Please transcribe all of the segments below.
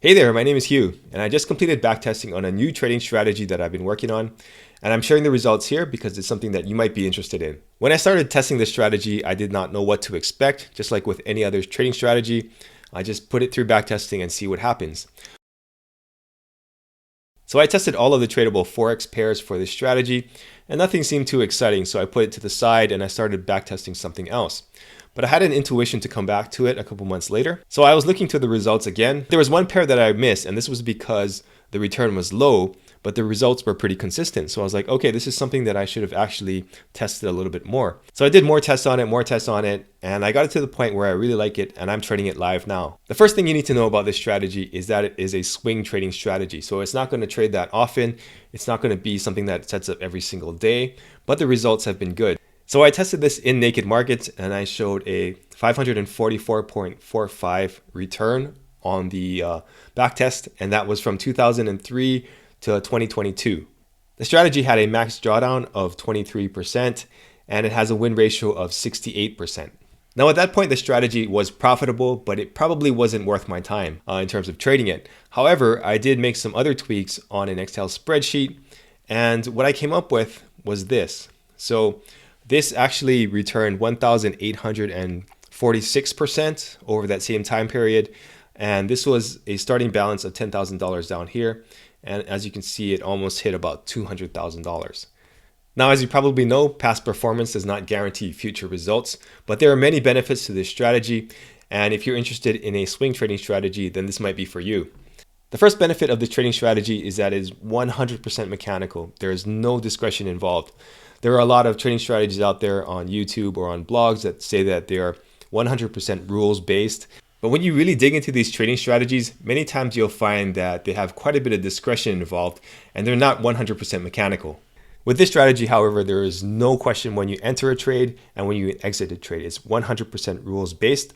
Hey there, my name is Hugh, and I just completed backtesting on a new trading strategy that I've been working on, and I'm sharing the results here because it's something that you might be interested in. When I started testing this strategy, I did not know what to expect, just like with any other trading strategy. I just put it through backtesting and see what happens. So I tested all of the tradable Forex pairs for this strategy, and nothing seemed too exciting, so I put it to the side and I started backtesting something else. But I had an intuition to come back to it a couple months later. So I was looking to the results again. There was one pair that I missed, and this was because the return was low, but the results were pretty consistent. So I was like, okay, this is something that I should have actually tested a little bit more. So I did more tests on it, and I got it to the point where I really like it, and I'm trading it live now. The first thing you need to know about this strategy is that it is a swing trading strategy. So it's not going to trade that often. It's not going to be something that sets up every single day, but the results have been good. So I tested this in naked markets, and I showed a 544.45 return on the backtest, and that was from 2003 to 2022. The strategy had a max drawdown of 23%, and it has a win ratio of 68%. Now at that point, the strategy was profitable, but it probably wasn't worth my time in terms of trading it. However, I did make some other tweaks on an Excel spreadsheet, and what I came up with was this. So this actually returned 1,846% over that same time period. And this was a starting balance of $10,000 down here. And as you can see, it almost hit about $200,000. Now, as you probably know, past performance does not guarantee future results, but there are many benefits to this strategy. And if you're interested in a swing trading strategy, then this might be for you. The first benefit of the trading strategy is that it is 100% mechanical. There is no discretion involved. There are a lot of trading strategies out there on YouTube or on blogs that say that they are 100% rules based. But when you really dig into these trading strategies, many times you'll find that they have quite a bit of discretion involved and they're not 100% mechanical. With this strategy, however, there is no question when you enter a trade and when you exit a trade. It's 100% rules based.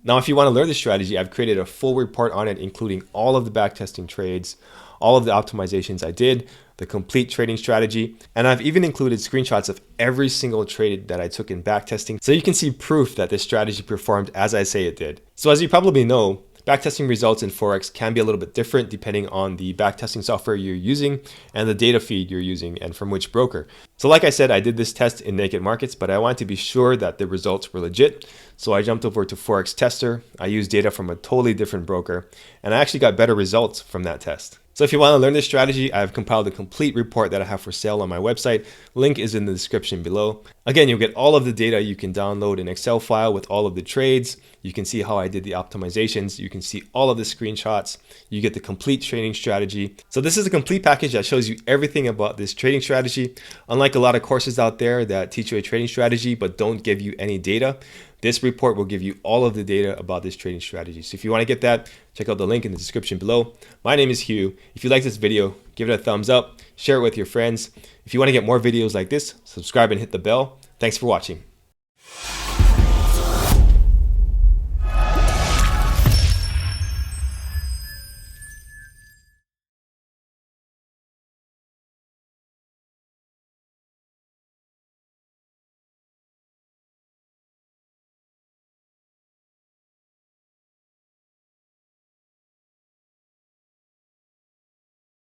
Now, if you want to learn this strategy, I've created a full report on it, including all of the backtesting trades, all of the optimizations I did, the complete trading strategy, and I've even included screenshots of every single trade that I took in backtesting, so you can see proof that this strategy performed as I say it did. So as you probably know, backtesting results in Forex can be a little bit different depending on the backtesting software you're using and the data feed you're using and from which broker. So like I said, I did this test in naked markets, but I wanted to be sure that the results were legit. So I jumped over to Forex Tester. I used data from a totally different broker, and I actually got better results from that test. So if you want to learn this strategy, I've compiled a complete report that I have for sale on my website. Link is in the description below. Again, you'll get all of the data. You can download an Excel file with all of the trades. You can see how I did the optimizations. You can see all of the screenshots. You get the complete trading strategy. So this is a complete package that shows you everything about this trading strategy. Unlike a lot of courses out there that teach you a trading strategy but don't give you any data, this report will give you all of the data about this trading strategy. So if you want to get that, check out the link in the description below. My name is Hugh. If you like this video, give it a thumbs up, share it with your friends. If you want to get more videos like this, subscribe and hit the bell. Thanks for watching.